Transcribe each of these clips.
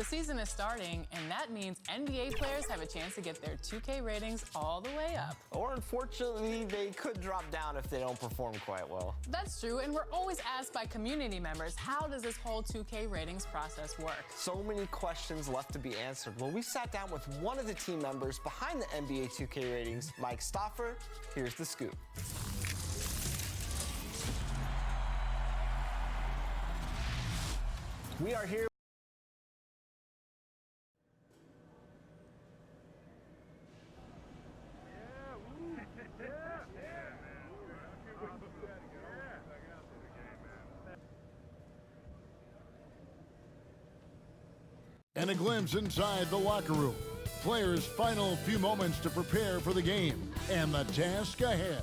season is starting, and that means NBA players have a chance to get their 2K ratings all the way up. Or unfortunately, they could drop down if they don't perform quite well. That's true, and we're always asked by community members, how does this whole 2K ratings process work? So many questions left to be answered. Well, we sat down with one of the team members behind the NBA 2K ratings, Mike Stoffer. Here's the scoop. We are here. And a glimpse inside the locker room. Players' final few moments to prepare for the game and the task ahead.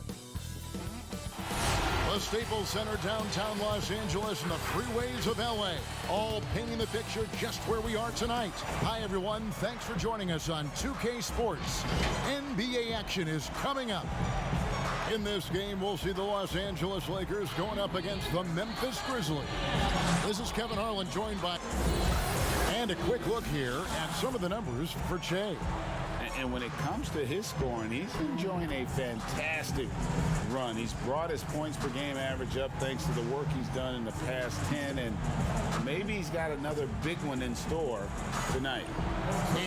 The Staples Center, downtown Los Angeles, and the freeways of LA, all painting the picture just where we are tonight. Hi, everyone. Thanks for joining us on 2K Sports. NBA action is coming up. In this game, we'll see the Los Angeles Lakers going up against the Memphis Grizzlies. This is Kevin Harlan, joined by... And a quick look here at some of the numbers for Che. And when it comes to his scoring, he's enjoying a fantastic run. He's brought his points per game average up thanks to the work he's done in the past 10, and maybe he's got another big one in store tonight.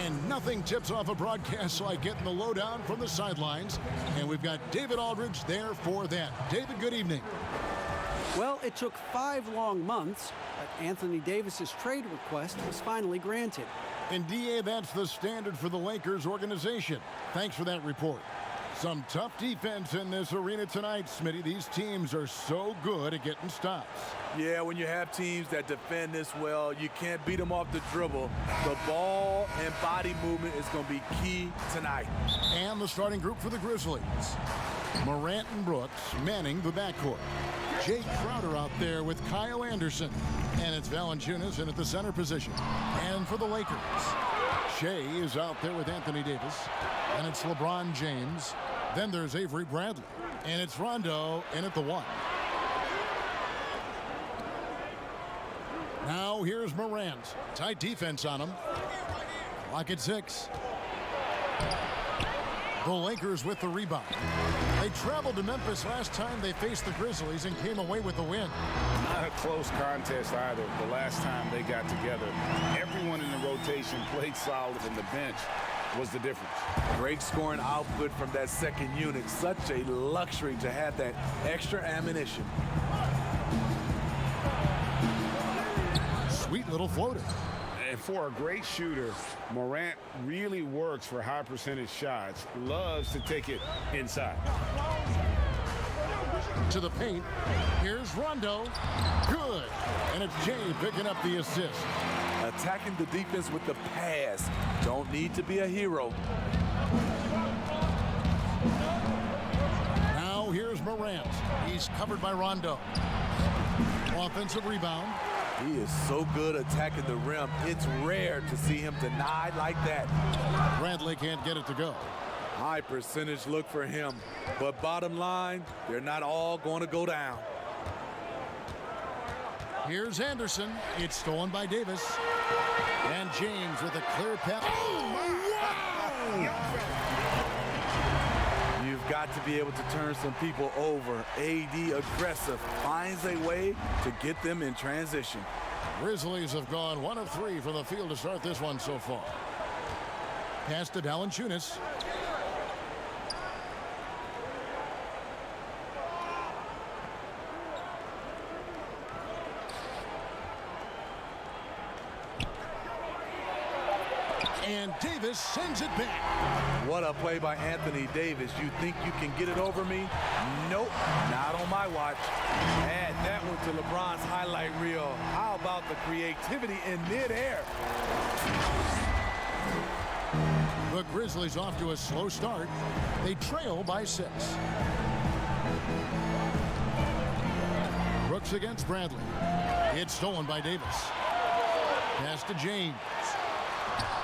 And nothing tips off a broadcast like getting the lowdown from the sidelines, and we've got David Aldridge there for that. David, good evening. Well, it took 5 long months, but Anthony Davis's trade request was finally granted. And DA, that's the standard for the Lakers organization. Thanks for that report. Some tough defense in this arena tonight, Smitty. These teams are so good at getting stops. Yeah, when you have teams that defend this well, you can't beat them off the dribble. The ball and body movement is going to be key tonight. And the starting group for the Grizzlies. Morant and Brooks manning the backcourt. Jay Crowder out there with Kyle Anderson. And it's Valanciunas in at the center position. And for the Lakers, Shea is out there with Anthony Davis. And it's LeBron James. Then there's Avery Bradley. And it's Rondo in at the 1. Now here's Morant. Tight defense on him. Clock at 6. The Lakers with the rebound. They traveled to Memphis last time they faced the Grizzlies and came away with the win. Not a close contest either the last time they got together. Everyone in the rotation played solid, and the bench was the difference. Great scoring output from that second unit. Such a luxury to have that extra ammunition. Sweet little floater. And for a great shooter, Morant really works for high percentage shots. Loves to take it inside. To the paint. Here's Rondo. Good. And it's Jay picking up the assist. Attacking the defense with the pass. Don't need to be a hero. Now here's Morant. He's covered by Rondo. Offensive rebound. He is so good attacking the rim. It's rare to see him denied like that. Bradley can't get it to go. High percentage look for him. But bottom line, they're not all going to go down. Here's Anderson. It's stolen by Davis. And James with a clear pass. Oh, wow! You've got to be able to turn some people over. AD aggressive, finds a way to get them in transition. Grizzlies have gone 1 of 3 from the field to start this one so far. Pass to Valanciunas. And Davis sends it back. What a play by Anthony Davis. You think you can get it over me? Nope, not on my watch. Add that one to LeBron's highlight reel. How about the creativity in midair? The Grizzlies off to a slow start. They trail by 6. Brooks against Bradley. It's stolen by Davis. Pass to James.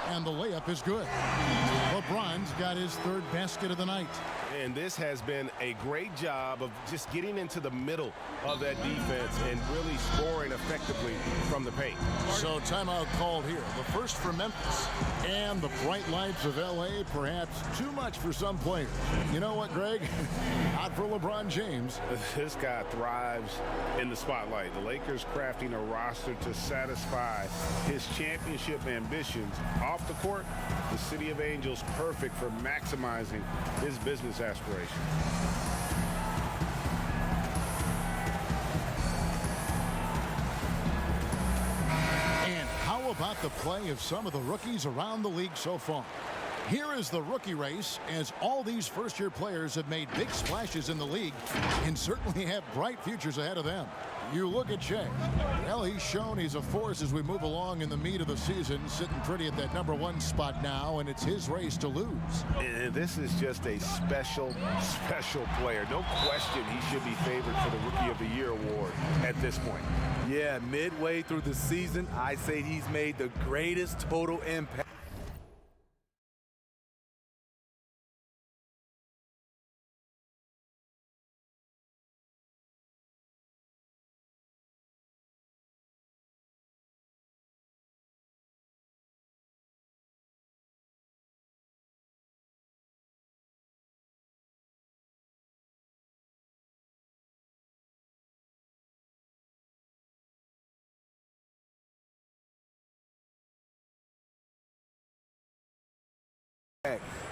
And the layup is good. LeBron's got his 3rd basket of the night. And this has been a great job of just getting into the middle of that defense and really scoring effectively from the paint. So timeout called here. The first for Memphis. And the bright lights of L.A. perhaps too much for some players. You know what, Greg? Not for LeBron James. This guy thrives in the spotlight. The Lakers crafting a roster to satisfy his championship ambitions. Off the court, the City of Angels perfect for maximizing his business aspirations. And how about the play of some of the rookies around the league so far? Here is the rookie race, as all these first-year players have made big splashes in the league and certainly have bright futures ahead of them. You look at Shea. Well, he's shown he's a force as we move along in the meat of the season, sitting pretty at that #1 spot now, and it's his race to lose. And this is just a special player. No question he should be favored for the Rookie of the Year award at this point. Yeah, midway through the season, I say he's made the greatest total impact.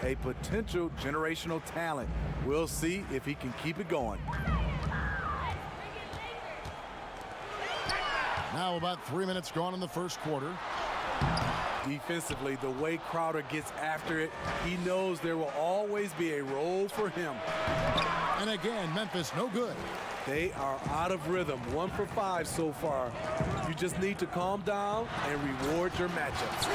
A potential generational talent. We'll see if he can keep it going. Now about 3 minutes gone in the first quarter. Defensively, the way Crowder gets after it, he knows there will always be a role for him. And again, Memphis no good. They are out of rhythm, 1 for 5 so far. You just need to calm down and reward your matchups.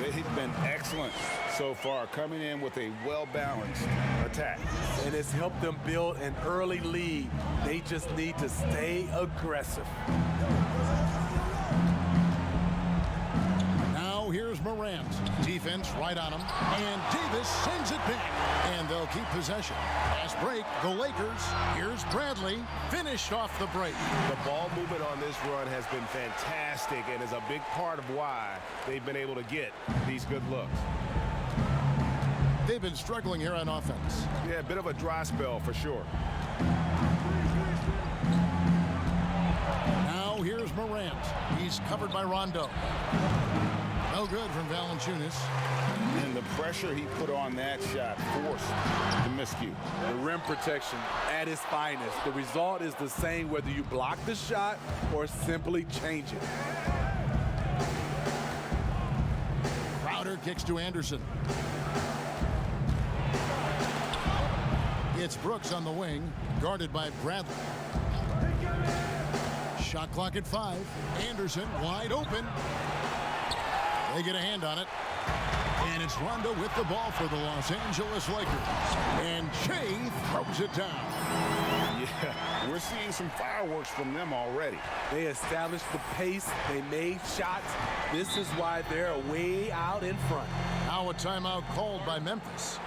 They've been excellent so far, coming in with a well-balanced attack. And it's helped them build an early lead. They just need to stay aggressive. Now here's Morant. Defense right on him. And Davis sends it back. And they'll keep possession. Fast break, the Lakers. Here's Bradley. Finished off the break. The ball movement on this run has been fantastic and is a big part of why they've been able to get these good looks. They've been struggling here on offense. Yeah, a bit of a dry spell for sure. Now here's Morant. He's covered by Rondo. No good from Valanciunas. And the pressure he put on that shot forced the miscue. The rim protection at its finest. The result is the same whether you block the shot or simply change it. Crowder kicks to Anderson. It's Brooks on the wing, guarded by Bradley. Shot clock at 5. Anderson wide open. They get a hand on it. And it's Rondo with the ball for the Los Angeles Lakers. And Shea throws it down. Yeah, we're seeing some fireworks from them already. They established the pace. They made shots. This is why they're way out in front. Now a timeout called by Memphis.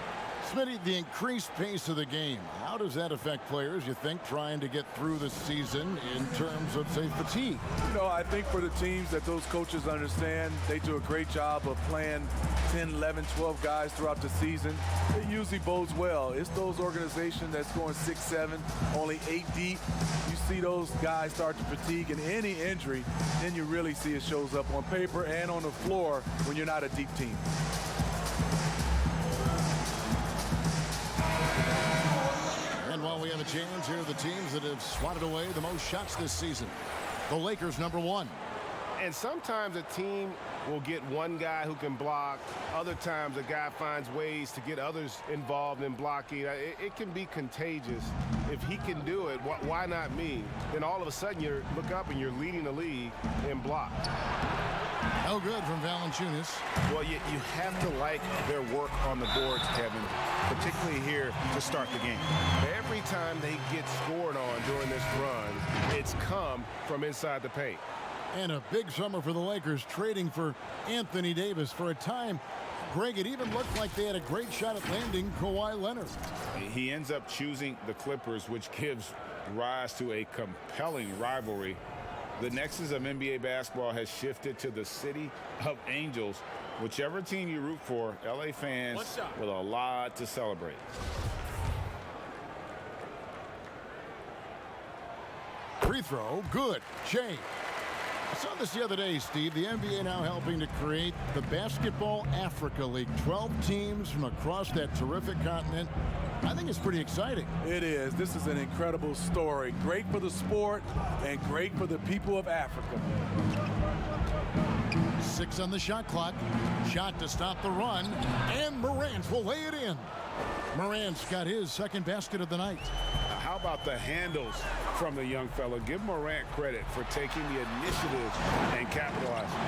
Smitty, the increased pace of the game, how does that affect players, you think, trying to get through the season in terms of, say, fatigue? You know, I think for the teams that those coaches understand, they do a great job of playing 10, 11, 12 guys throughout the season. It usually bodes well. It's those organizations that's going 6, 7, only 8 deep. You see those guys start to fatigue, and any injury, then you really see it shows up on paper and on the floor when you're not a deep team. And while we have a chance, here are the teams that have swatted away the most shots this season. The Lakers, #1. And sometimes a team will get one guy who can block. Other times a guy finds ways to get others involved in blocking. It can be contagious. If he can do it, why not me? Then all of a sudden you look up and you're leading the league in blocks. No good from Valanciunas. Well, you have to like their work on the boards, Kevin, particularly here to start the game. Every time they get scored on during this run, it's come from inside the paint. And a big summer for the Lakers, trading for Anthony Davis. For a time, Greg, it even looked like they had a great shot at landing Kawhi Leonard. He ends up choosing the Clippers, which gives rise to a compelling rivalry. The nexus of NBA basketball has shifted to the city of Angels. Whichever team you root for, LA fans with a lot to celebrate. Free throw, good. Shea. I saw this the other day, Steve. The NBA now helping to create the Basketball Africa League. 12 teams from across that terrific continent. I think it's pretty exciting. It is. This is an incredible story. Great for the sport and great for the people of Africa. 6 on the shot clock. Shot to stop the run. And Morant will lay it in. Morant's got his second basket of the night. How about the handles from the young fella? Give Morant credit for taking the initiative and capitalizing.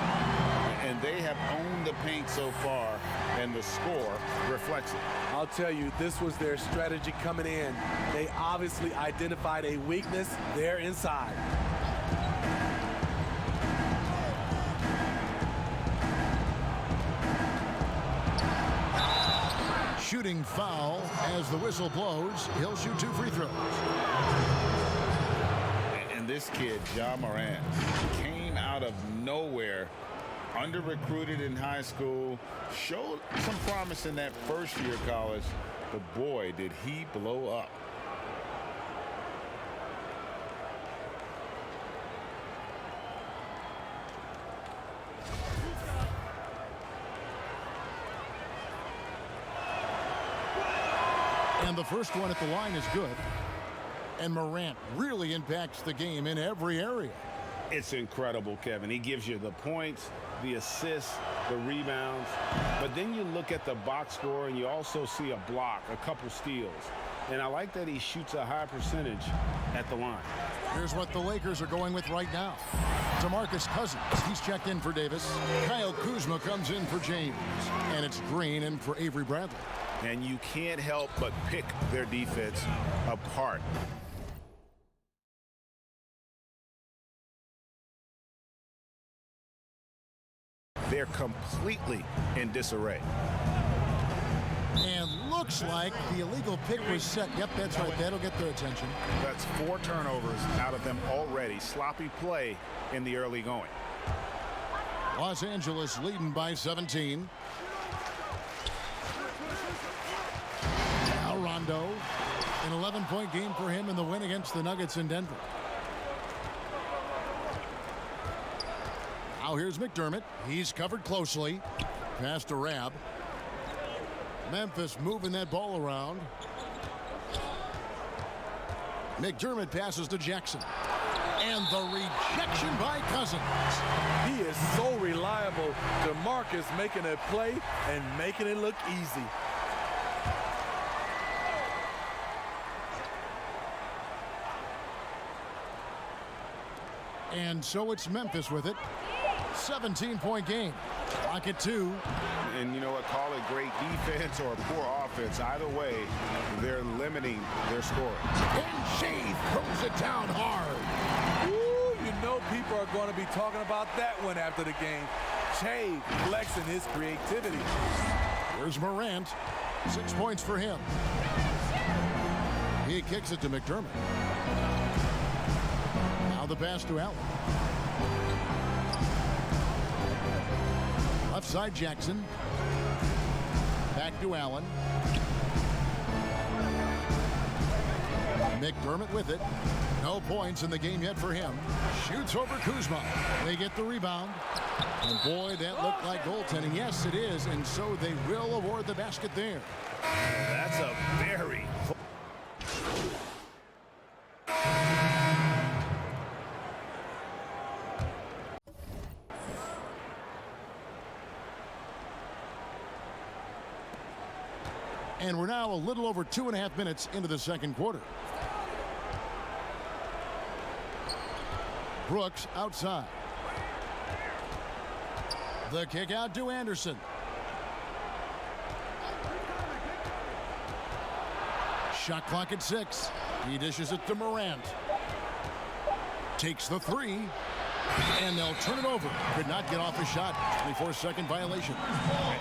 And they have owned the paint so far, and the score reflects it. I'll tell you, this was their strategy coming in. They obviously identified a weakness there inside. Shooting foul as the whistle blows. He'll shoot 2 free throws. And this kid, Ja Morant, came out of nowhere, under-recruited in high school, showed some promise in that first year of college, but boy, did he blow up. And the first one at the line is good. And Morant really impacts the game in every area. It's incredible, Kevin. He gives you the points, the assists, the rebounds. But then you look at the box score and you also see a block, a couple steals. And I like that he shoots a high percentage at the line. Here's what the Lakers are going with right now. DeMarcus Cousins, he's checked in for Davis. Kyle Kuzma comes in for James. And it's Green in for Avery Bradley. And you can't help but pick their defense apart. They're completely in disarray. And looks like the illegal pick was set. Yep, that's right. That'll get their attention. That's 4 turnovers out of them already. Sloppy play in the early going. Los Angeles leading by 17. Now Rondo. An 11-point game for him in the win against the Nuggets in Denver. Now here's McDermott. He's covered closely. Pass to Rab. Memphis moving that ball around. McDermott passes to Jackson. And the rejection by Cousins. He is so reliable. DeMarcus making a play and making it look easy. And so it's Memphis with it. 17-point game. Clock at 2. And you know what? Call it great defense or poor offense. Either way, they're limiting their scoring. And Shea throws it down hard. Ooh, you know people are going to be talking about that one after the game. Shea flexing his creativity. Here's Morant. 6 points for him. He kicks it to McDermott. Now the pass to Allen. Left side Jackson. Back to Allen. McDermott with it. No points in the game yet for him. Shoots over Kuzma. They get the rebound. And boy, that looked like goaltending. Yes, it is. And so they will award the basket there. That's a very... And we're now a little over 2.5 minutes into the second quarter. Brooks outside. The kick out to Anderson. Shot clock at 6. He dishes it to Morant. Takes the 3. And they'll turn it over. Could not get off a shot. 24-second violation.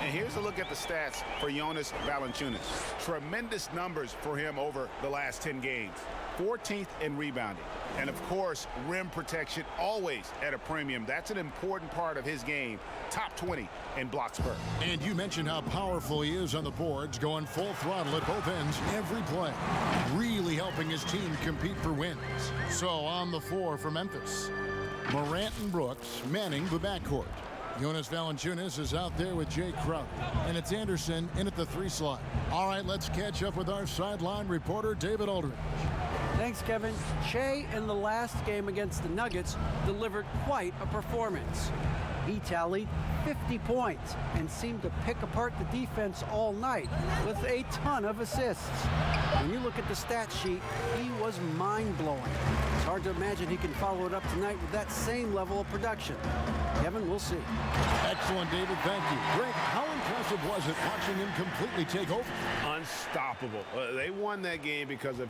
And here's a look at the stats for Jonas Valanciunas. Tremendous numbers for him over the last 10 games. 14th in rebounding. And, of course, rim protection always at a premium. That's an important part of his game. Top 20 in blocks per. And you mentioned how powerful he is on the boards, going full throttle at both ends every play. Really helping his team compete for wins. So on the floor for Memphis, Morant and Brooks manning the backcourt. Jonas Valanciunas is out there with Jay Crowder. And it's Anderson in at the 3 slot. All right, let's catch up with our sideline reporter, David Aldridge. Thanks, Kevin. Shea, in the last game against the Nuggets, delivered quite a performance. He tallied 50 points and seemed to pick apart the defense all night with a ton of assists. When you look at the stat sheet, he was mind-blowing. It's hard to imagine he can follow it up tonight with that same level of production. Kevin, we'll see. Excellent, David. Thank you. Greg, how impressive was it watching him completely take over? Unstoppable. They won that game because of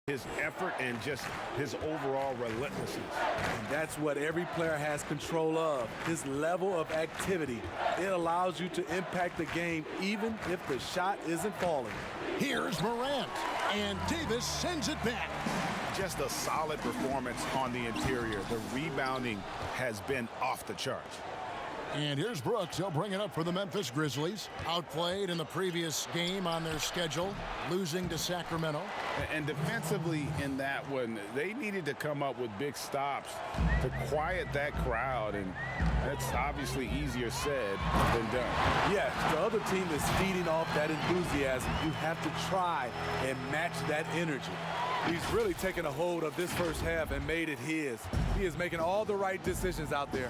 his effort and just his overall relentlessness. And that's what every player has control of, his level of activity. It allows you to impact the game even if the shot isn't falling. Here's Morant, and Davis sends it back. Just a solid performance on the interior. The rebounding has been off the charts. And here's Brooks. He'll bring it up for the Memphis Grizzlies. Outplayed in the previous game on their schedule, losing to Sacramento. And defensively in that one, they needed to come up with big stops to quiet that crowd, and that's obviously easier said than done. Yes, the other team is feeding off that enthusiasm. You have to try and match that energy. He's really taken a hold of this first half and made it his. He is making all the right decisions out there.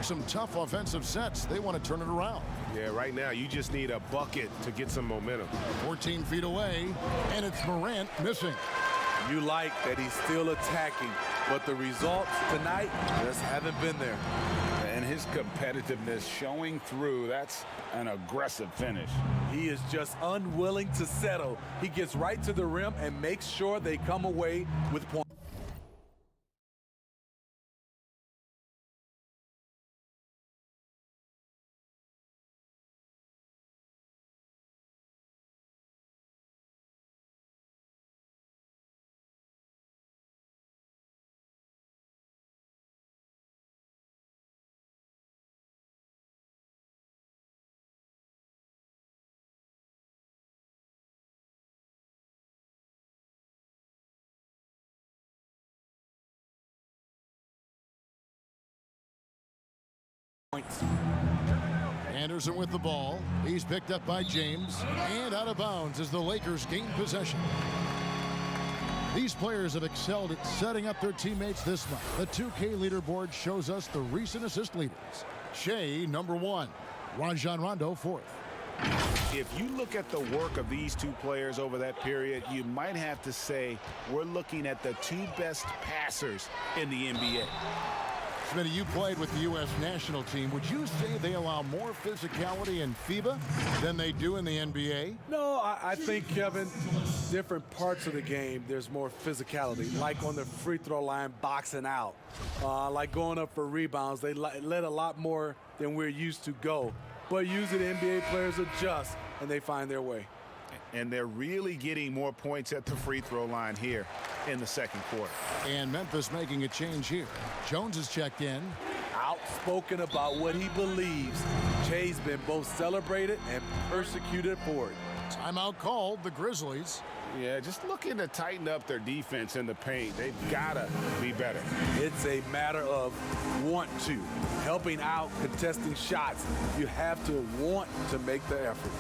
Some tough offensive sets. They want to turn it around. Yeah, right now you just need a bucket to get some momentum. 14 feet away, and it's Morant missing. You like that he's still attacking, but the results tonight just haven't been there. And his competitiveness showing through. That's an aggressive finish. He is just unwilling to settle. He gets right to the rim and makes sure they come away with points. Anderson with the ball. He's picked up by James and out of bounds as the Lakers gain possession. These players have excelled at setting up their teammates this month. The 2K leaderboard shows us the recent assist leaders. Shea, number 1. Rajon Rondo, 4th. If you look at the work of these two players over that period, you might have to say we're looking at the 2 best passers in the NBA. Smitty, you played with the U.S. national team. Would you say they allow more physicality in FIBA than they do in the NBA? No, I think, Kevin, different parts of the game, there's more physicality. Like on the free throw line, boxing out. Like going up for rebounds, they let a lot more than we're used to go. But usually the NBA players adjust, and they find their way. And they're really getting more points at the free throw line here in the second quarter. And Memphis making a change here. Jones has checked in. Outspoken about what he believes. Jay's been both celebrated and persecuted for it. Timeout called, the Grizzlies. Yeah, just looking to tighten up their defense in the paint. They've got to be better. It's a matter of want to. Helping out, contesting shots. You have to want to make the effort.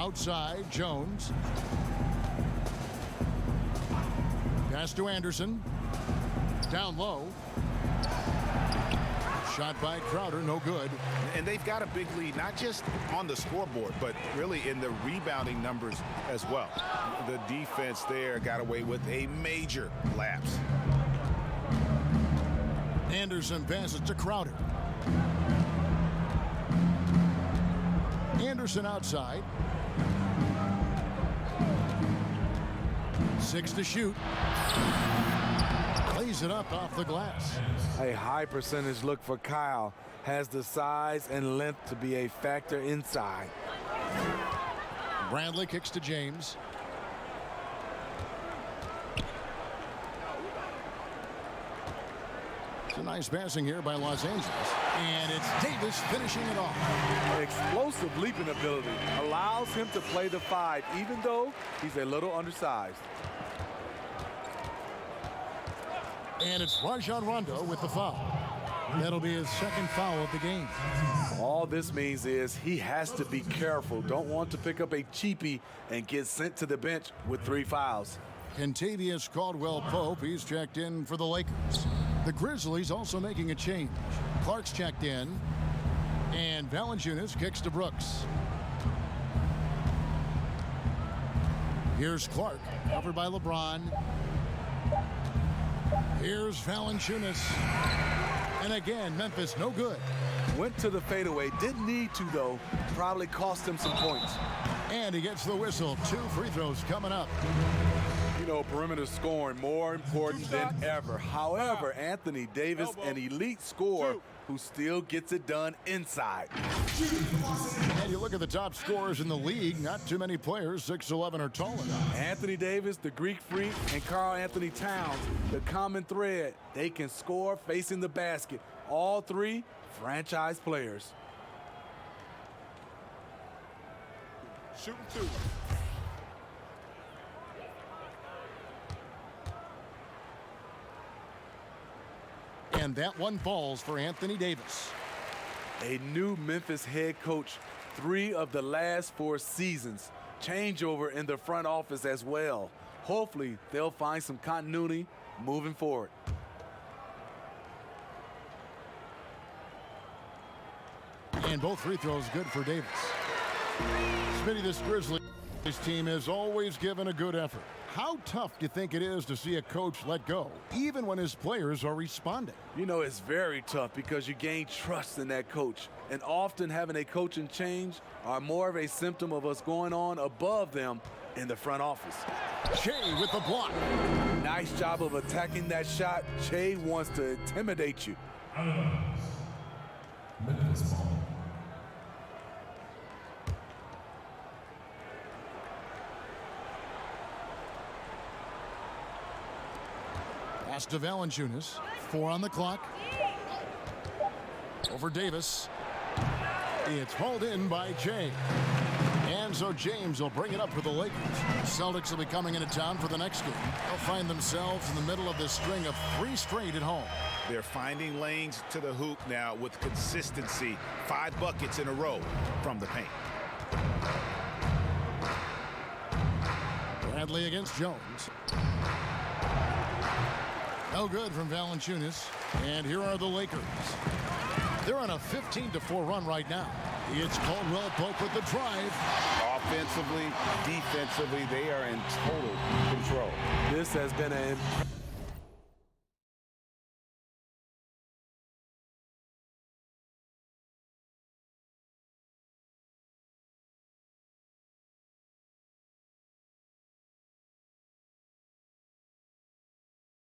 Outside, Jones. Pass to Anderson. Down low. Shot by Crowder, no good. And they've got a big lead, not just on the scoreboard, but really in the rebounding numbers as well. The defense there got away with a major lapse. Anderson passes to Crowder. Anderson outside. 6 to shoot. Plays it up off the glass. A high percentage look for Kyle. Has the size and length to be a factor inside. Bradley kicks to James. It's a nice passing here by Los Angeles. And it's Davis finishing it off. Explosive leaping ability allows him to play the 5, even though he's a little undersized. And it's Rajon Rondo with the foul. That'll be his second foul of the game. All this means is he has to be careful. Don't want to pick up a cheapie and get sent to the bench with 3 fouls. Kentavious Caldwell-Pope, he's checked in for the Lakers. The Grizzlies also making a change. Clark's checked in, and Valanciunas kicks to Brooks. Here's Clark, covered by LeBron. Here's Valanciunas. And again, Memphis no good. Went to the fadeaway. Didn't need to, though. Probably cost him some points. And he gets the whistle. 2 free throws coming up. You know, perimeter scoring more important than ever. However, Anthony Davis, an elite scorer who still gets it done inside. And you look at the top scorers in the league, not too many players 6'11" or taller. Anthony Davis, the Greek Freak, and Karl Anthony Towns, the common thread. They can score facing the basket. All 3 franchise players. Shooting 2. And that one falls for Anthony Davis. A new Memphis head coach, 3 of the last 4 seasons. Changeover in the front office as well. Hopefully, they'll find some continuity moving forward. And both free throws good for Davis. Smitty, this Grizzlies team has always given a good effort. How tough do you think it is to see a coach let go, even when his players are responding? You know, it's very tough because you gain trust in that coach. And often having a coaching change are more of a symptom of us going on above them in the front office. Shea with the block. Nice job of attacking that shot. Shea wants to intimidate you. Pass to Valanciunas. 4 on the clock. Over Davis. It's hauled in by James. And so James will bring it up for the Lakers. Celtics will be coming into town for the next game. They'll find themselves in the middle of this string of 3 straight at home. They're finding lanes to the hoop now with consistency. 5 buckets in a row from the paint. Bradley against Jones. No good from Valanciunas. And here are the Lakers. They're on a 15-4 run right now. It's Caldwell-Pope with the drive. Offensively, defensively, they are in total control. This has been an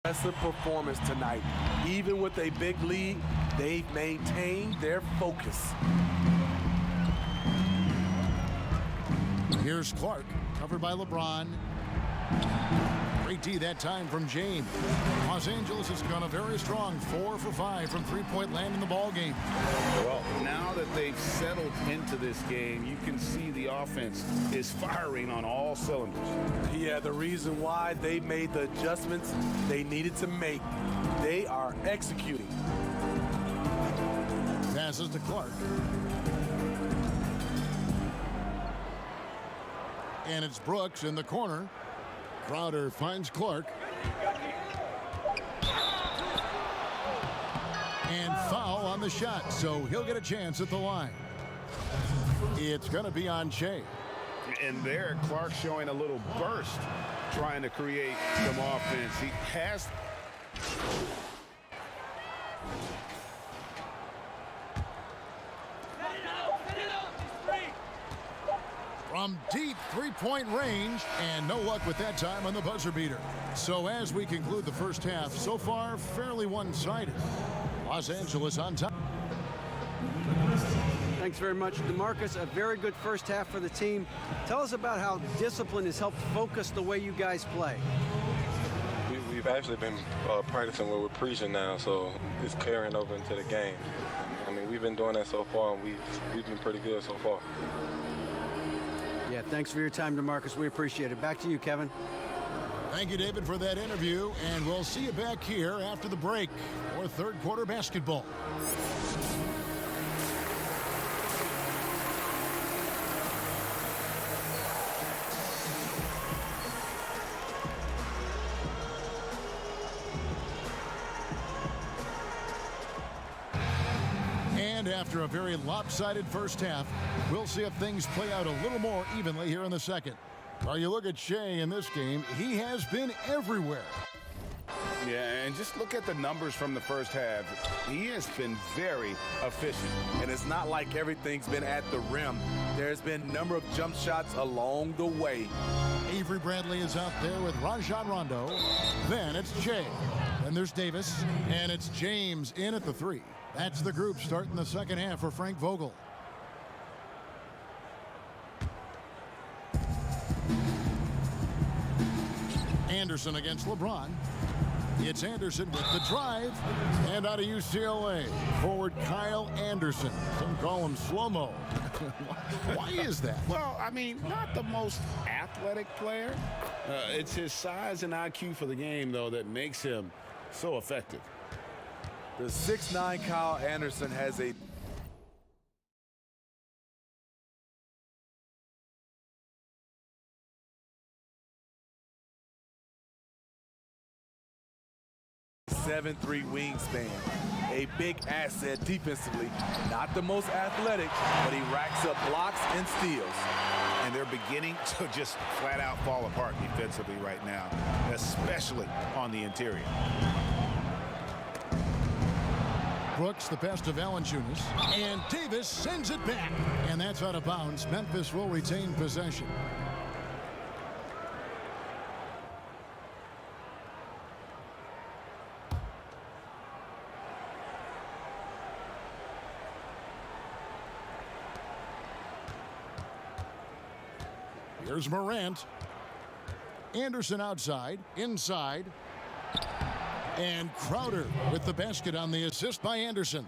impressive performance tonight. Even with a big lead, they've maintained their focus. Here's Clark, covered by LeBron. Great D that time from James. Los Angeles has gone a very strong 4 for 5 from 3-point land in the ball game. Well, now that they've settled into this game, you can see the offense is firing on all cylinders. Yeah, the reason why they made the adjustments they needed to make. They are executing. Passes to Clark. And it's Brooks in the corner. Crowder finds Clark. And foul on the shot, so he'll get a chance at the line. It's going to be on Shea. And there, Clark showing a little burst, trying to create some offense. He has... From deep three-point range, and no luck with that time on the buzzer beater. So as we conclude the first half, so far fairly one-sided. Los Angeles on top. Thanks very much, DeMarcus. A very good first half for the team. Tell us about how discipline has helped focus the way you guys play. We've actually been practicing what we're preaching now, so it's carrying over into the game. I mean, we've been doing that so far, and we've been pretty good so far. Yeah, thanks for your time, DeMarcus. We appreciate it. Back to you, Kevin. Thank you, David, for that interview, and we'll see you back here after the break for third quarter basketball. And after a very lopsided first half, we'll see if things play out a little more evenly here in the second. Well, you look at Shea in this game, he has been everywhere. Yeah, and just look at the numbers from the first half. He has been very efficient. And it's not like everything's been at the rim. There's been a number of jump shots along the way. Avery Bradley is out there with Rajon Rondo. Then it's Shea. Then there's Davis. And it's James in at the three. That's the group starting the second half for Frank Vogel. Anderson against LeBron. It's Anderson with the drive. And out of UCLA, forward Kyle Anderson. Some call him slow-mo. Why is that? Well, I mean, not the most athletic player. It's his size and IQ for the game, though, that makes him so effective. The 6'9" Kyle Anderson has a .73 wingspan, a big asset defensively. Not the most athletic, but he racks up blocks and steals. And they're beginning to just flat out fall apart defensively right now, especially on the interior. Brooks, the pass to Valanciunas, and Davis sends it back. And that's out of bounds. Memphis will retain possession. Here's Morant. Anderson outside, inside. And Crowder with the basket on the assist by Anderson.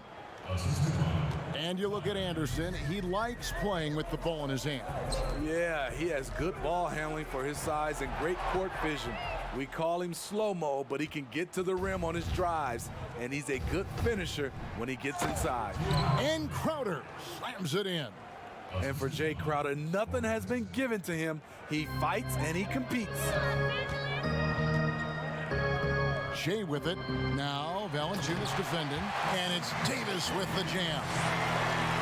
And you look at Anderson, he likes playing with the ball in his hands. Yeah, he has good ball handling for his size and great court vision. We call him slow-mo, but he can get to the rim on his drives, and he's a good finisher when he gets inside. And Crowder slams it in. And for Jay Crowder, nothing has been given to him. He fights and he competes. Shea with it. Now Valanciunas defending. And it's Davis with the jam.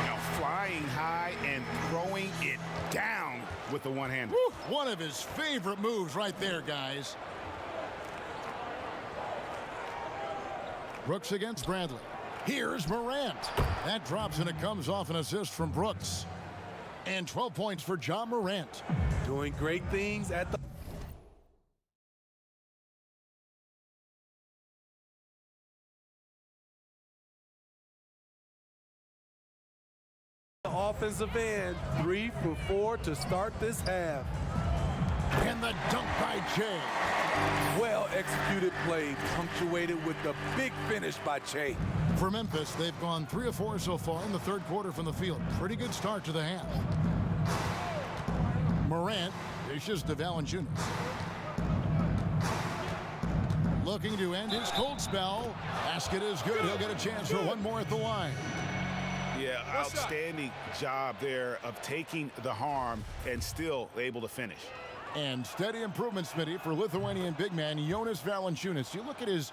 Now flying high and throwing it down with the one-hander. One of his favorite moves right there, guys. Brooks against Bradley. Here's Morant. That drops and it comes off an assist from Brooks. And 12 points for John Morant. Doing great things at the offensive end. 3 for 4 to start this half. And the dunk by Che. Well executed play, punctuated with the big finish by Che. For Memphis, they've gone 3 of 4 so far in the third quarter from the field. Pretty good start to the half. Morant dishes to Valanciunas. Looking to end his cold spell. Basket is good. He'll get a chance for one more at the line. Yeah, Yeah, outstanding job there of taking the harm and still able to finish. And steady improvement, Smitty, for Lithuanian big man Jonas Valanciunas. You look at his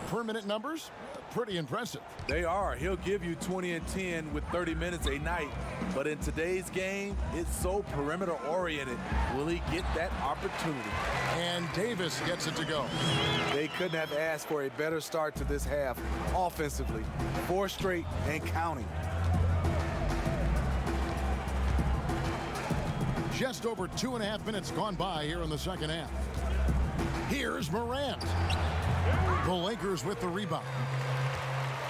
per-minute numbers, pretty impressive. They are. He'll give you 20 and 10 with 30 minutes a night. But in today's game, it's so perimeter-oriented. Will he get that opportunity? And Davis gets it to go. They couldn't have asked for a better start to this half offensively. 4 straight and counting. Just over 2.5 minutes gone by here in the second half. Here's Morant. The Lakers with the rebound.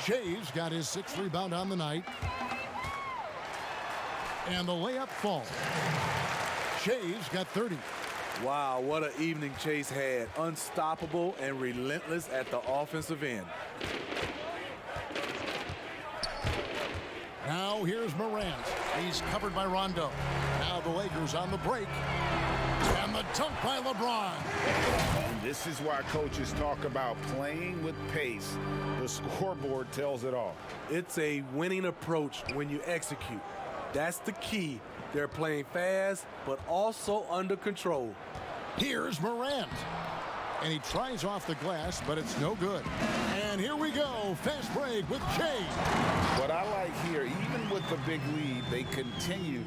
Shea's got his 6th rebound on the night. And the layup falls. Shea's got 30. Wow, what an evening Chase had. Unstoppable and relentless at the offensive end. Now here's Morant. He's covered by Rondo. Now the Lakers on the break. And the dunk by LeBron. And this is why coaches talk about playing with pace. The scoreboard tells it all. It's a winning approach when you execute. That's the key. They're playing fast, but also under control. Here's Morant. And he tries off the glass, but it's no good. And here we go. Fast break with Shea. What I like here, even with the big lead, they continue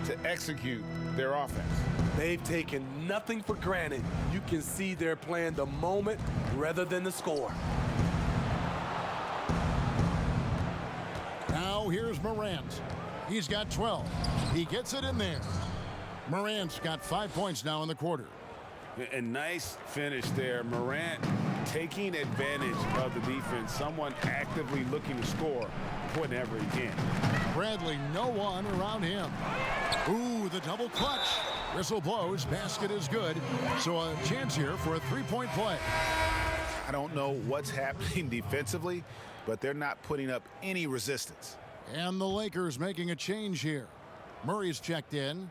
to execute their offense. They've taken nothing for granted. You can see they're playing the moment rather than the score. Now here's Morant. He's got 12. He gets it in there. Morant's got 5 points now in the quarter. A nice finish there. Morant taking advantage of the defense. Someone actively looking to score whenever he can. Bradley, no one around him. Ooh, the double clutch. Whistle blows. Basket is good. So a chance here for a three-point play. I don't know what's happening defensively, but they're not putting up any resistance. And the Lakers making a change here. Murray's checked in.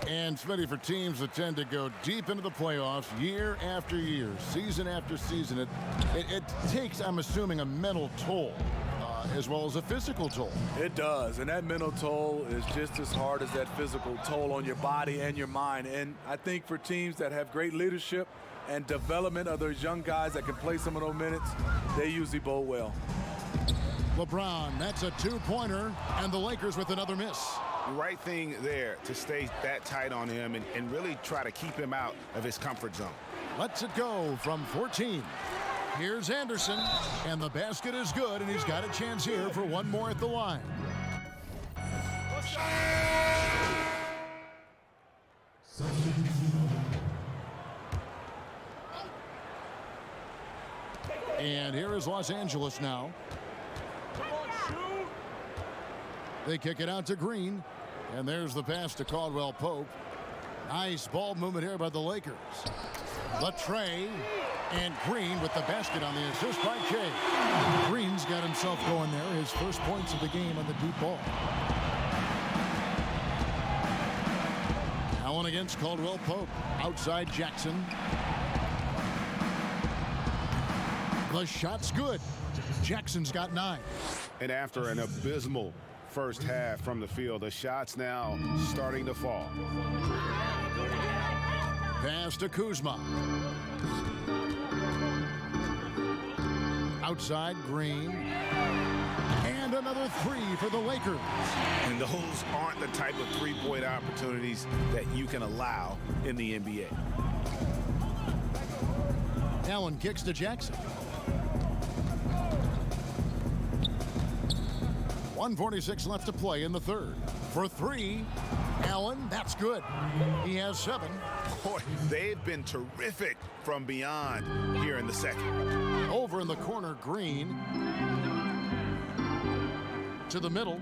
And Smitty, for teams that tend to go deep into the playoffs year after year, season after season, it takes, I'm assuming, a mental toll as well as a physical toll. It does, and that mental toll is just as hard as that physical toll on your body and your mind. And I think for teams that have great leadership and development of those young guys that can play some of those minutes, they usually bowl well. LeBron, that's a two-pointer, and the Lakers with another miss. The right thing there to stay that tight on him and really try to keep him out of his comfort zone. Lets it go from 14. Here's Anderson, and the basket is good, and he's got a chance here for one more at the line. And here is Los Angeles now. They kick it out to Green, and there's the pass to Caldwell Pope. Nice ball movement here by the Lakers. Latre and Green with the basket on the assist by Shea. Green's got himself going there, his first points of the game on the deep ball. Allen against Caldwell Pope. Outside Jackson. The shot's good. Jackson's got 9. And after an abysmal first half from the field, the shots now starting to fall. Pass to Kuzma. Outside Green. And another 3 for the Lakers. And those aren't the type of three-point opportunities that you can allow in the NBA. Allen kicks to Jackson. 1:46 left to play in the third. For 3, Allen, that's good. He has 7. Boy, they've been terrific from beyond here in the second. Over in the corner, Green. To the middle.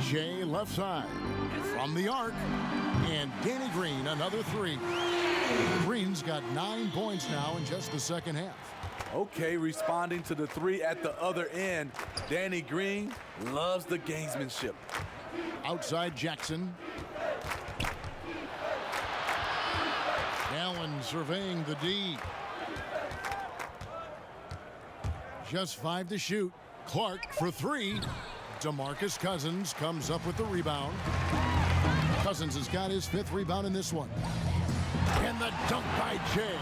Shea left side. From the arc. And Danny Green, another 3. Green's got 9 points now in just the second half. Okay, responding to the 3 at the other end. Danny Green loves the gamesmanship. Outside Jackson. Allen surveying the D. Just 5 to shoot. Clark for 3. DeMarcus Cousins comes up with the rebound. Cousins has got his 5th rebound in this one. And the dunk by Jay.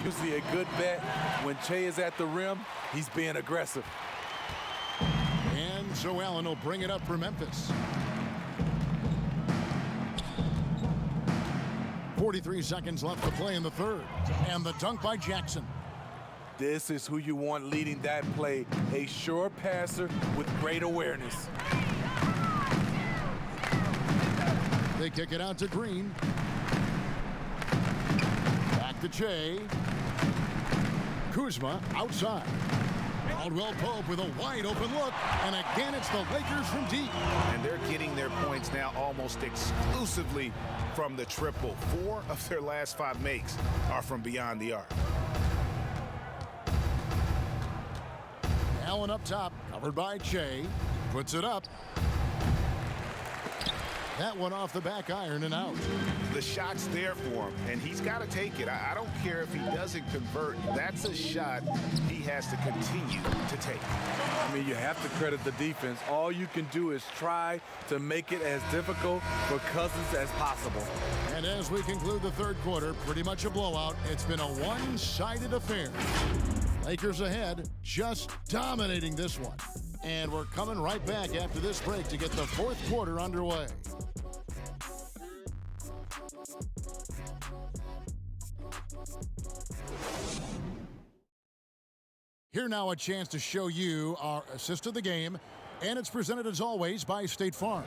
Usually a good bet when Che is at the rim, he's being aggressive. And so Allen will bring it up for Memphis. 43 seconds left to play in the third. And the dunk by Jackson. This is who you want leading that play. A sure passer with great awareness. They kick it out to Green. Back to Che. Kuzma outside. Caldwell Pope with a wide open look. And again, it's the Lakers from deep. And they're getting their points now almost exclusively from the triple. 4 of their last 5 makes are from beyond the arc. Allen up top, covered by Che. Puts it up. That one off the back iron and out. The shot's there for him, and he's got to take it. I don't care if he doesn't convert. That's a shot he has to continue to take. I mean, you have to credit the defense. All you can do is try to make it as difficult for Cousins as possible. And as we conclude the third quarter, pretty much a blowout. It's been a one-sided affair. Lakers ahead, just dominating this one. And we're coming right back after this break to get the fourth quarter underway. Here now a chance to show you our assist of the game, and it's presented as always by State Farm.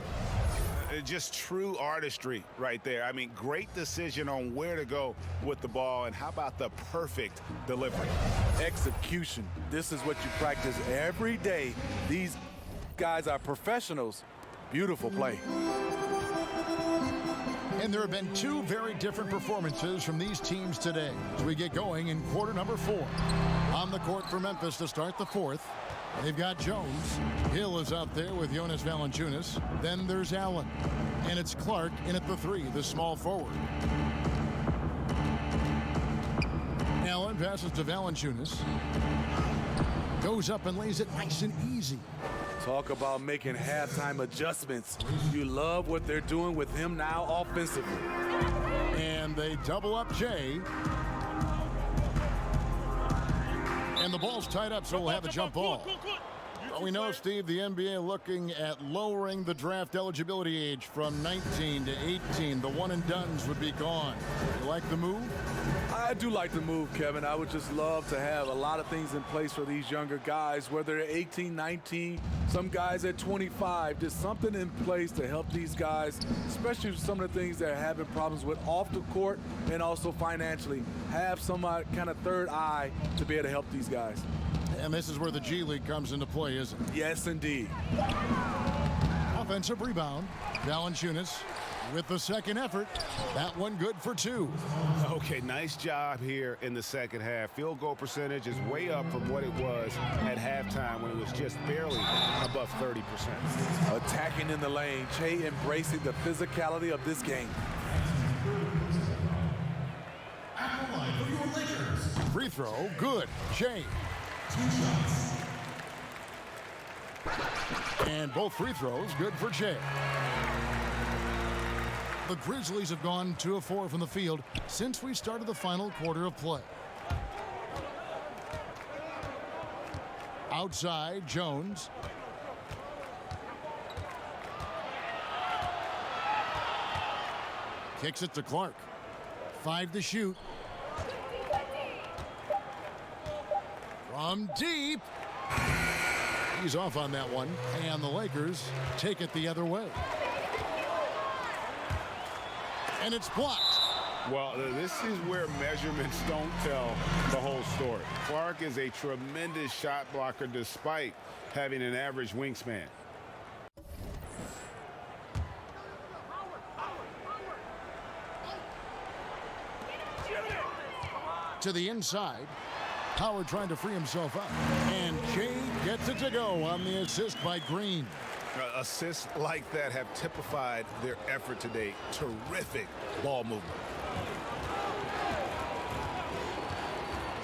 Just true artistry right there. I mean, great decision on where to go with the ball, and how about the perfect delivery? Execution. This is what you practice every day. These guys are professionals. Beautiful play. And there have been 2 very different performances from these teams today as we get going in quarter number 4. On the court for Memphis to start the fourth, they've got Jones. Hill is out there with Jonas Valanciunas. Then there's Allen. And it's Clark in at the 3, the small forward. Allen passes to Valanciunas. Goes up and lays it nice and easy. Talk about making halftime adjustments. You love what they're doing with him now offensively. And they double up Jay. And the ball's tied up, so we'll have a jump ball. Well, we know, Steve, the NBA looking at lowering the draft eligibility age from 19 to 18. The one-and-dones would be gone. You like the move? I do like the move, Kevin. I would just love to have a lot of things in place for these younger guys, whether they're 18, 19, some guys at 25. There's something in place to help these guys, especially with some of the things they're having problems with off the court and also financially. Have some kind of third eye to be able to help these guys. And this is where the G League comes into play, isn't it? Yes, indeed. Offensive rebound. Valanciunas with the second effort. That one good for 2. Okay, nice job here in the second half. Field goal percentage is way up from what it was at halftime when it was just barely above 30%. Attacking in the lane. Che embracing the physicality of this game. Free throw, good. Che. And both free throws good for Che. The Grizzlies have gone 2 of 4 from the field since we started the final quarter of play. Outside, Jones. Kicks it to Clark. 5 to shoot. From deep. He's off on that one, and the Lakers take it the other way. And it's blocked. Well, this is where measurements don't tell the whole story. Clark is a tremendous shot blocker despite having an average wingspan. To the inside. Howard trying to free himself up. And Jay gets it to go on the assist by Green. Assists like that have typified their effort today. Terrific ball movement.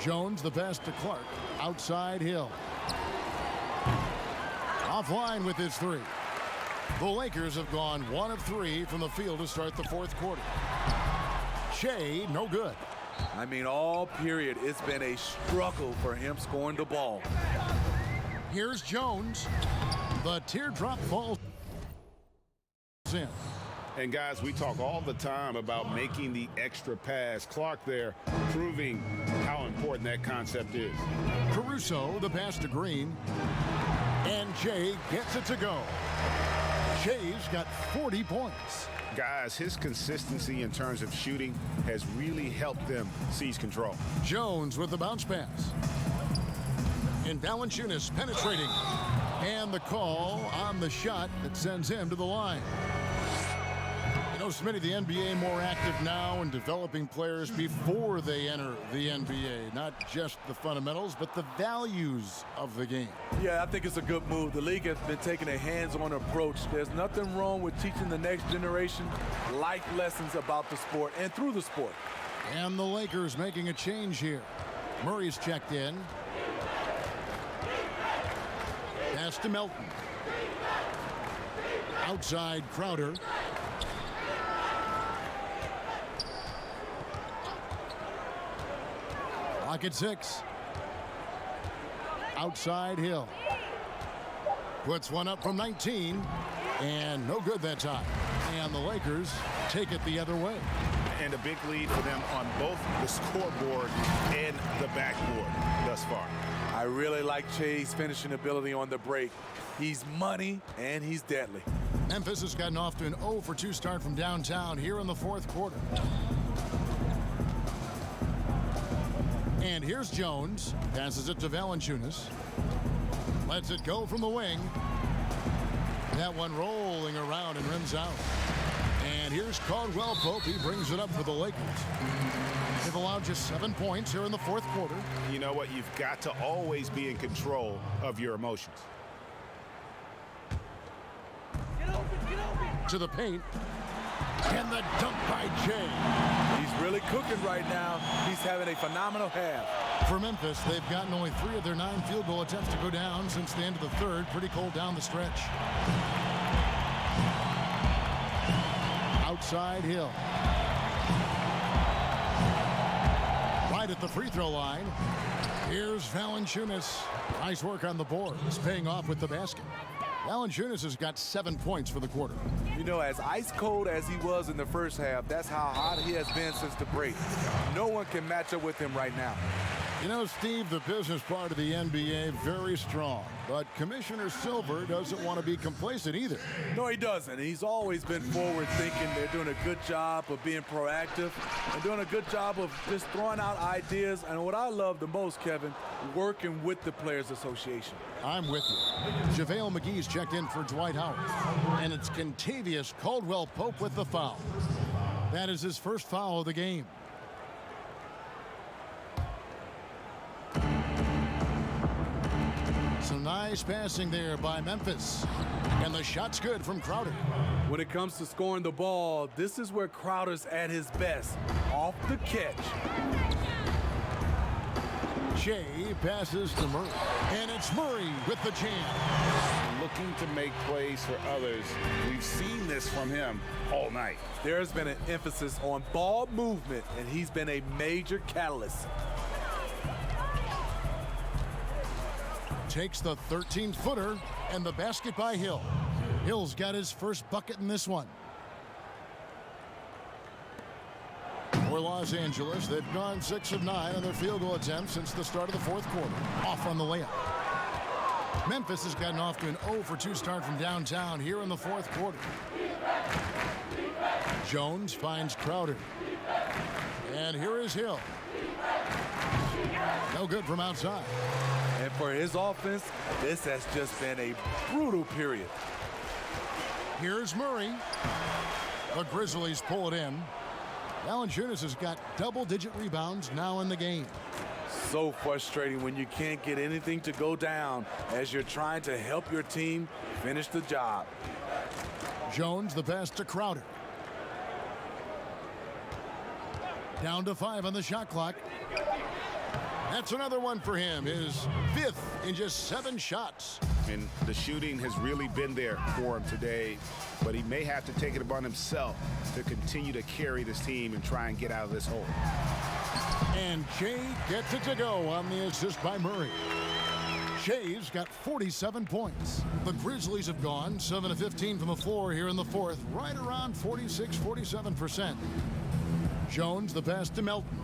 Jones, the pass to Clark. Outside Hill. Offline with his three. The Lakers have gone 1 of 3 from the field to start the fourth quarter. Shea, no good. I mean, all period, it's been a struggle for him scoring the ball. Here's Jones. The teardrop falls in. And guys, we talk all the time about making the extra pass. Clark there proving how important that concept is. Caruso, the pass to Green. And Shea gets it to go. Shea's got 40 points. Guys, his consistency in terms of shooting has really helped them seize control. Jones with the bounce pass. And Valanciunas penetrating. And the call on the shot that sends him to the line. You know, Smitty, the NBA more active now in developing players before they enter the NBA. Not just the fundamentals, but the values of the game. Yeah, I think it's a good move. The league has been taking a hands-on approach. There's nothing wrong with teaching the next generation life lessons about the sport and through the sport. And the Lakers making a change here. Murray's checked in. Pass to Melton. Outside Crowder. Clock at 6. Outside Hill. Puts one up from 19. And no good that time. And the Lakers take it the other way. And a big lead for them on both the scoreboard and the backboard thus far. I really like Shea's finishing ability on the break. He's money and he's deadly. Memphis has gotten off to an 0 for 2 start from downtown here in the fourth quarter. And here's Jones. Passes it to Valanciunas. Lets it go from the wing. That one rolling around and rims out. And here's Caldwell Pope. He brings it up for the Lakers. They've allowed just 7 points here in the fourth quarter. You know what? You've got to always be in control of your emotions. To the paint. And the dunk by Jay. He's really cooking right now. He's having a phenomenal half. For Memphis, they've gotten only 3 of their 9 field goal attempts to go down since the end of the third. Pretty cold down the stretch. Outside Hill. Right at the free throw line. Here's Valanciunas. Nice work on the boards, paying off with the basket. Valanciunas has got 7 points for the quarter. You know, as ice cold as he was in the first half, that's how hot he has been since the break. No one can match up with him right now. You know, Steve, the business part of the NBA, very strong. But Commissioner Silver doesn't want to be complacent either. No, he doesn't. He's always been forward-thinking. They're doing a good job of being proactive and doing a good job of just throwing out ideas. And what I love the most, Kevin, working with the Players Association. I'm with you. JaVale McGee's checked in for Dwight Howard. And it's Kentavious Caldwell-Pope with the foul. That is his first foul of the game. Some nice passing there by Memphis. And the shot's good from Crowder. When it comes to scoring the ball, this is where Crowder's at his best. Off the catch. Shea passes to Murray. And it's Murray with the jam. Looking to make plays for others. We've seen this from him all night. There's been an emphasis on ball movement, and he's been a major catalyst. Takes the 13-footer and the basket by Hill. Hill's got his first bucket in this one. For Los Angeles, they've gone 6 of 9 on their field goal attempts since the start of the fourth quarter. Off on the layup. Memphis has gotten off to an 0 for 2 start from downtown here in the fourth quarter. Jones finds Crowder. And here is Hill. No good from outside. And for his offense, this has just been a brutal period. Here's Murray. The Grizzlies pull it in. Valanciunas has got double-digit rebounds now in the game. So frustrating when you can't get anything to go down as you're trying to help your team finish the job. Jones, the pass to Crowder. Down to 5 on the shot clock. That's another one for him, his 5th in just 7 shots. And the shooting has really been there for him today, but he may have to take it upon himself to continue to carry this team and try and get out of this hole. And Shea gets it to go on the assist by Murray. Shea's got 47 points. The Grizzlies have gone 7 of 15 from the floor here in the 4th, right around 46-47%. Jones the pass to Melton.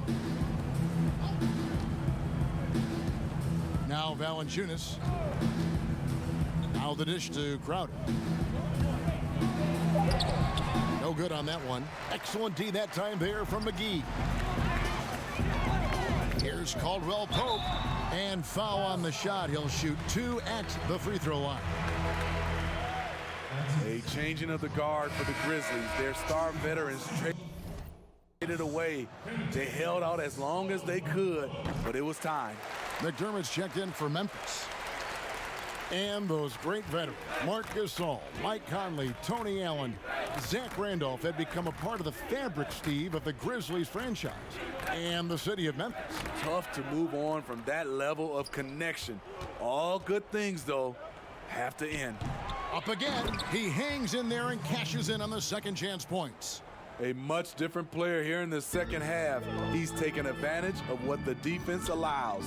Now Valanciunas. Now the dish to Crowder. No good on that one. Excellent D that time there from McGee. Here's Caldwell Pope. And foul on the shot. He'll shoot 2 at the free throw line. A changing of the guard for the Grizzlies. Their star veterans traded away. They held out as long as they could, but it was time. McDermott's checked in for Memphis. And those great veterans, Marc Gasol, Mike Conley, Tony Allen, Zach Randolph had become a part of the fabric, Steve, of the Grizzlies franchise and the city of Memphis. Tough to move on from that level of connection. All good things, though, have to end. Up again, he hangs in there and cashes in on the second chance points. A much different player here in the second half. He's taken advantage of what the defense allows.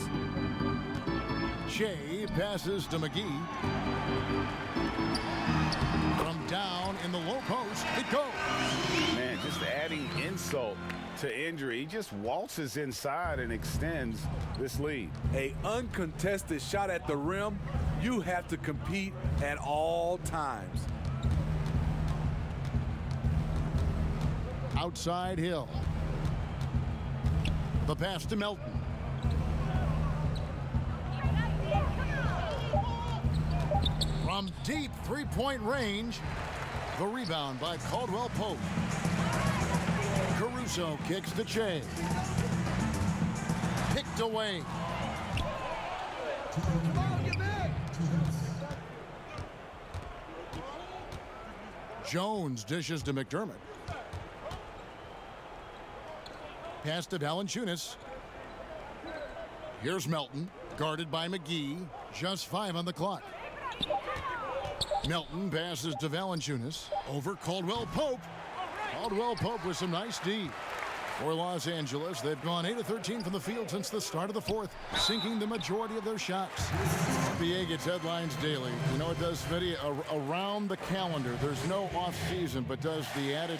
Shea passes to McGee. From down in the low post, it goes. Man, just adding insult to injury. He just waltzes inside and extends this lead. A uncontested shot at the rim. You have to compete at all times. Outside Hill. The pass to Melton. From deep three-point range, the rebound by Caldwell Pope. Caruso kicks to Shea. Picked away. Jones dishes to McDermott. Pass to Valanciunas. Here's Melton, guarded by McGee. Just 5 on the clock. Melton passes to Valanciunas. Over Caldwell Pope. Caldwell Pope with some nice D. For Los Angeles, they've gone 8 of 13 from the field since the start of the 4th, sinking the majority of their shots. NBA gets headlines daily. You know, it does video around the calendar. There's no off season, but does the added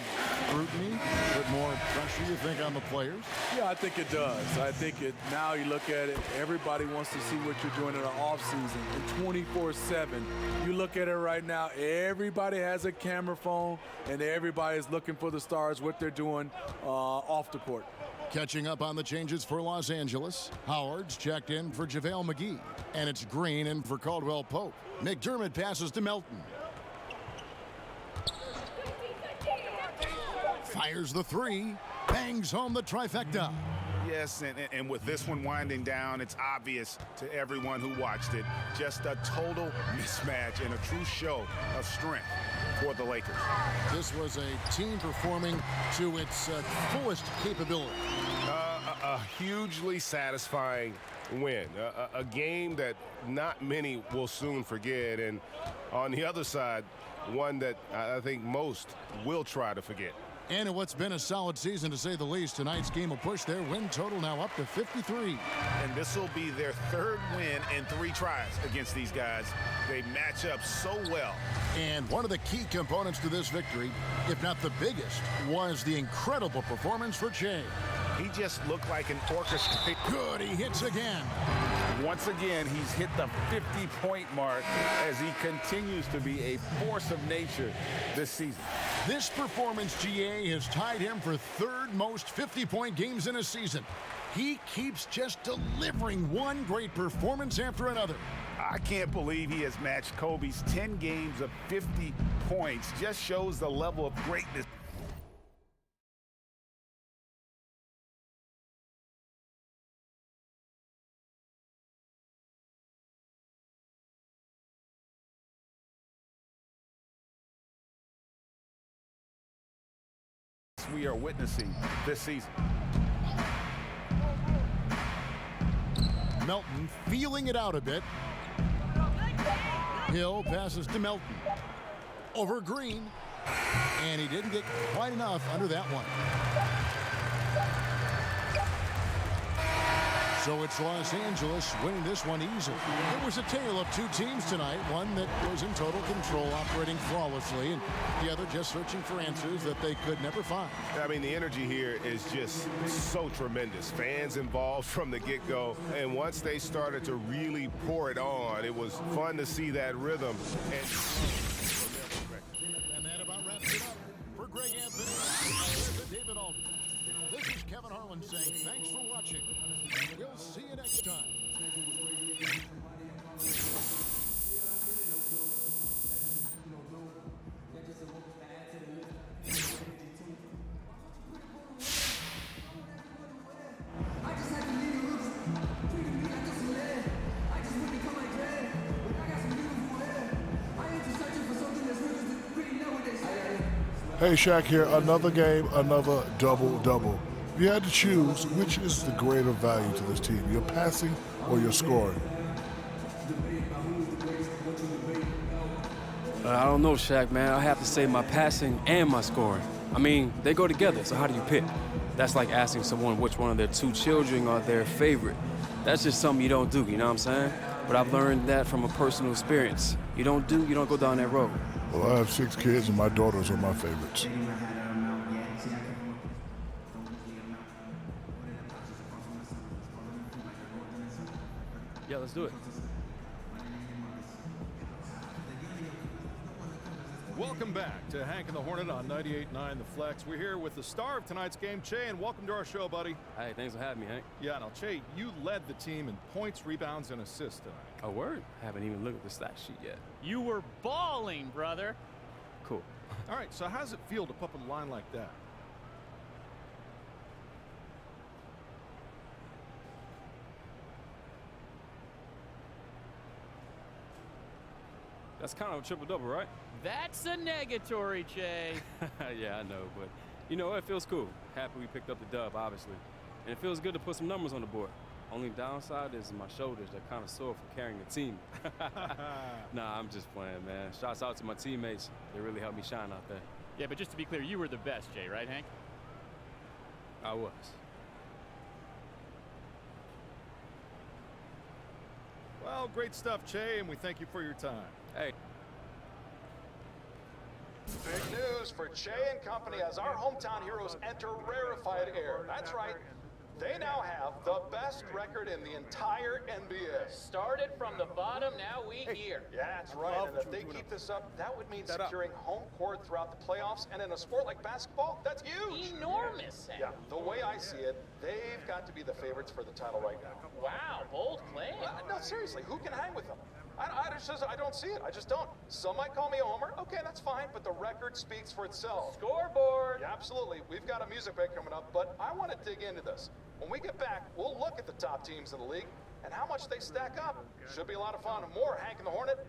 scrutiny put more pressure, you think, on the players? Yeah, I think it does. I think now you look at it, everybody wants to see what you're doing in the off season, and 24/7. You look at it right now, everybody has a camera phone, and everybody's looking for the stars, what they're doing off the court. Catching up on the changes for Los Angeles. Howard's checked in for JaVale McGee. And it's Green in for Caldwell Pope. McDermott passes to Melton. Fires the 3. Bangs home the trifecta. Yes, and with this one winding down, it's obvious to everyone who watched it. Just a total mismatch and a true show of strength for the Lakers. This was a team performing to its fullest capability. A hugely satisfying win. A game that not many will soon forget. And on the other side, one that I think most will try to forget. And in what's been a solid season, to say the least, tonight's game will push their win total now up to 53. And this will be their 3rd win in 3 tries against these guys. They match up so well. And one of the key components to this victory, if not the biggest, was the incredible performance for Shea. He just looked like an orchestra. Good, he hits again. Once again, he's hit the 50-point mark as he continues to be a force of nature this season. This performance, GA, has tied him for 3rd most 50-point games in a season. He keeps just delivering one great performance after another. I can't believe he has matched Kobe's 10 games of 50 points. Just shows the level of greatness. We are witnessing this season. Melton feeling it out a bit. Hill passes to Melton. Over Green. And he didn't get quite enough under that one. So it's Los Angeles winning this one easily. It was a tale of two teams tonight. One that was in total control, operating flawlessly, and the other just searching for answers that they could never find. I mean, the energy here is just so tremendous. Fans involved from the get-go, and once they started to really pour it on, it was fun to see that rhythm. And that about wraps it up. For Greg Anthony, and David Alden, this is Kevin Harlan saying thanks for watching. We'll see you next time. Hey, Shaq here. Another game, another double-double. If you had to choose, which is the greater value to this team, your passing or your scoring? I don't know, Shaq, man. I have to say my passing and my scoring. I mean, they go together, so how do you pick? That's like asking someone which one of their two children are their favorite. That's just something you don't do, you know what I'm saying? But I've learned that from a personal experience. You don't go down that road. Well, I have 6 kids, and my daughters are my favorites. Yeah, let's do it. Welcome back to Hank and the Hornet on 98.9 The Flex. We're here with the star of tonight's game, Che, and welcome to our show, buddy. Hey, thanks for having me, Hank. Yeah, now, Che, you led the team in points, rebounds, and assists tonight. A word? Haven't even looked at the stat sheet yet. You were balling, brother. Cool. All right, so how does it feel to put up a line like that? That's kind of a triple-double, right? That's a negatory, Che. Yeah, I know, but you know, it feels cool. Happy we picked up the dub, obviously. And it feels good to put some numbers on the board. Only downside is my shoulders. They're kind of sore from carrying the team. Nah, I'm just playing, man. Shouts out to my teammates. They really helped me shine out there. Yeah, but just to be clear, you were the best, Jay, right, Hank? I was. Well, great stuff, Che, and we thank you for your time. Hey. Big news for Che and company as our hometown heroes enter rarefied air. That's right. They now have the best record in the entire NBA. Started from the bottom, now we here. Yeah, that's right. And if they keep this up, that would mean securing home court throughout the playoffs. And in a sport like basketball, that's huge. Enormous. Yeah, the way I see it, they've got to be the favorites for the title right now. Wow, bold claim. No, seriously, who can hang with them? I don't see it. I just don't. Some might call me a homer. Okay, that's fine, but the record speaks for itself. Scoreboard. Yeah, absolutely. We've got a music break coming up, but I want to dig into this. When we get back, we'll look at the top teams in the league and how much they stack up. Should be a lot of fun. More Hank and the Hornet